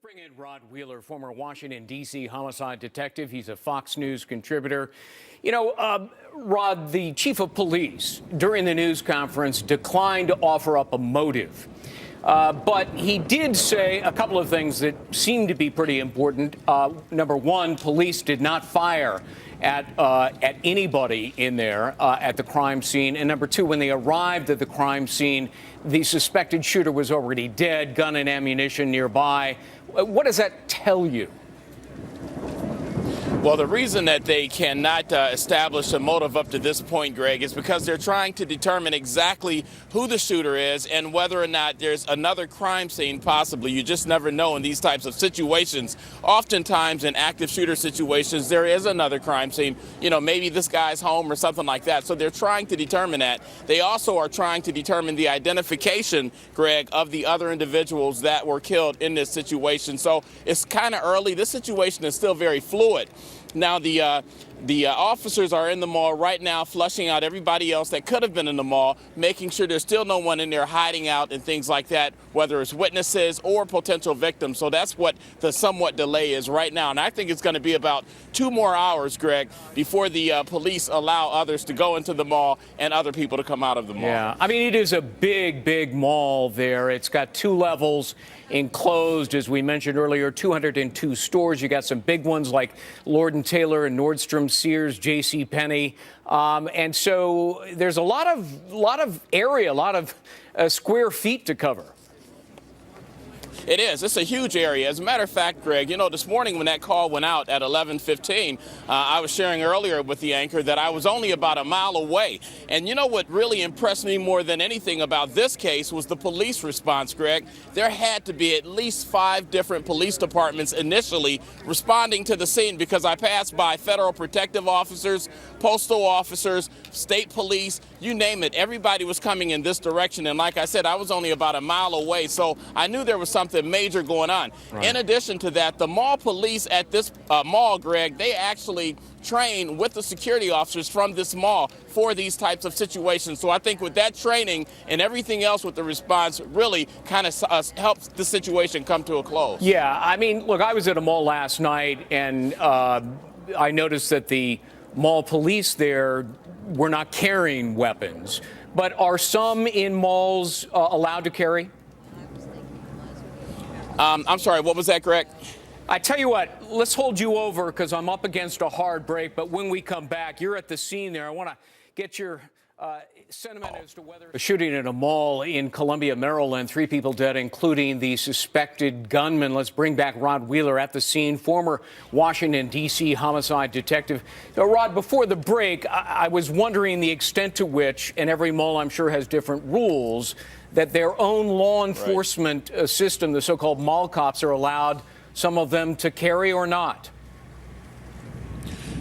Bring in Rod Wheeler, former Washington, D.C. homicide detective. He's a Fox News contributor. Rod, the chief of police, during the news conference, declined to offer up a motive. But he did say a couple of things that seem to be pretty important. Number one, police did not fire at anybody in there at the crime scene. And number two, when they arrived at the crime scene, the suspected shooter was already dead, gun and ammunition nearby. What does that tell you? Well, the reason that they cannot establish a motive up to this point, Greg, is because they're trying to determine exactly who the shooter is and whether or not there's another crime scene possibly. You just never know in these types of situations. Oftentimes in active shooter situations, there is another crime scene. Maybe this guy's home or something like that. So they're trying to determine that. They also are trying to determine the identification, Greg, of the other individuals that were killed in this situation. So it's kind of early. This situation is still very fluid. Now, the officers are in the mall right now, flushing out everybody else that could have been in the mall, making sure there's still no one in there hiding out and things like that, whether it's witnesses or potential victims. So that's what the somewhat delay is right now. And I think it's going to be about 2 more hours, Greg, before the police allow others to go into the mall and other people to come out of the mall. Yeah, I mean, it is a big, big mall there. It's got 2 levels enclosed, as we mentioned earlier, 202 stores. You got some big ones like Lord & Taylor and Nordstrom, Sears, J.C. Penney. And so there's a lot of area, a lot of square feet to cover. It is. It's a huge area. As a matter of fact, Greg, this morning when that call went out at 11:15, I was sharing earlier with the anchor that I was only about a mile away. And what really impressed me more than anything about this case was the police response, Greg. There had to be at least 5 different police departments initially responding to the scene, because I passed by federal protective officers, postal officers, state police, you name it. Everybody was coming in this direction. And like I said, I was only about a mile away. So I knew there was something major going on. Right. In addition to that, the mall police at this mall, Greg, they actually train with the security officers from this mall for these types of situations. So I think with that training and everything else with the response really kind of helps the situation come to a close. Yeah, I mean, look, I was at a mall last night, and I noticed that the mall police there were not carrying weapons. But are some in malls allowed to carry? I'm sorry, what was that, Greg? I tell you what, let's hold you over because I'm up against a hard break. But when we come back, you're at the scene there. I want to get your sentiment as to whether a shooting at a mall in Columbia, Maryland, 3 people dead, including the suspected gunman. Let's bring back Rod Wheeler at the scene, former Washington, D.C. homicide detective. Now, Rod, before the break, I was wondering the extent to which, and every mall I'm sure has different rules, that their own law enforcement system, the so-called mall cops, are allowed, some of them, to carry or not.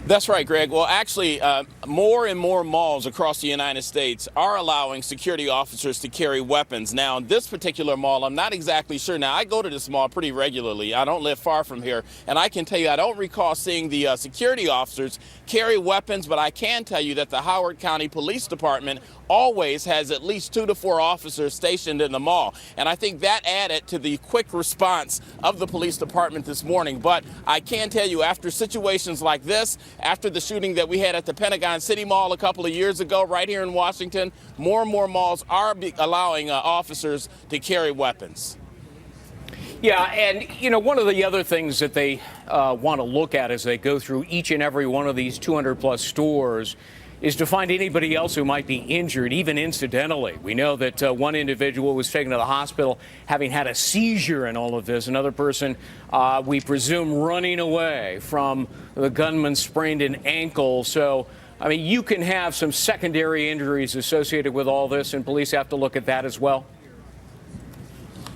That's right, Greg. Well, actually, more and more malls across the United States are allowing security officers to carry weapons. Now, in this particular mall, I'm not exactly sure. Now, I go to this mall pretty regularly. I don't live far from here. And I can tell you, I don't recall seeing the security officers carry weapons, but I can tell you that the Howard County Police Department always has at least 2 to 4 officers stationed in the mall. And I think that added to the quick response of the police department this morning. But I can tell you, after situations like this, after the shooting that we had at the Pentagon City Mall a couple of years ago right here in Washington, more and more malls are allowing officers to carry weapons. Yeah, and, one of the other things that they want to look at as they go through each and every one of these 200-plus stores is to find anybody else who might be injured, even incidentally. We know that one individual was taken to the hospital having had a seizure in all of this. Another person, we presume, running away from the gunman sprained an ankle. So, I mean, you can have some secondary injuries associated with all this, and police have to look at that as well.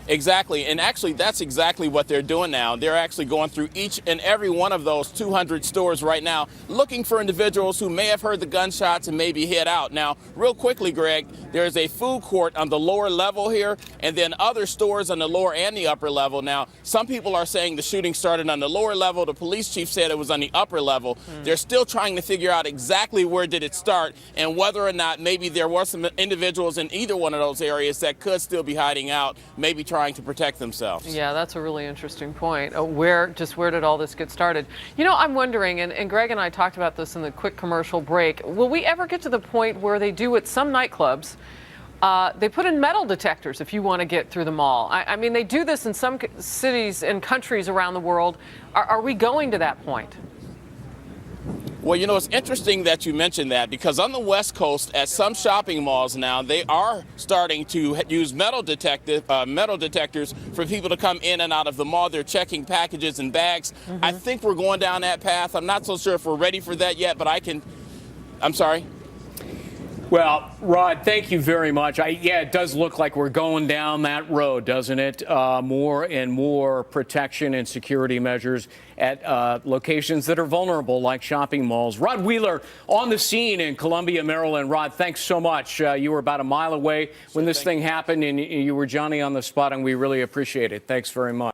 Exactly. And actually, that's exactly what they're doing now. They're actually going through each and every one of those 200 stores right now, looking for individuals who may have heard the gunshots and maybe hid out. Now, real quickly, Greg, there's a food court on the lower level here, and then other stores on the lower and the upper level. Now, some people are saying the shooting started on the lower level. The police chief said it was on the upper level. They're still trying to figure out exactly where did it start and whether or not maybe there were some individuals in either one of those areas that could still be hiding out, maybe trying trying to protect themselves. Yeah, that's a really interesting point. Where did all this get started? You know, I'm wondering, and Greg and I talked about this in the quick commercial break, will we ever get to the point where they do at some nightclubs, they put in metal detectors if you want to get through the mall? I mean, they do this in some cities and countries around the world. Are we going to that point? Well, you know, it's interesting that you mentioned that, because on the West Coast, at some shopping malls now, they are starting to use metal detectors for people to come in and out of the mall. They're checking packages and bags. I think we're going down that path. I'm not so sure if we're ready for that yet, but I'm sorry. Well, Rod, thank you very much. Yeah, it does look like we're going down that road, doesn't it? More and more protection and security measures at locations that are vulnerable, like shopping malls. Rod Wheeler on the scene in Columbia, Maryland. Rod, thanks so much. You were about a mile away when this thing happened, and you were Johnny on the spot, and we really appreciate it. Thanks very much.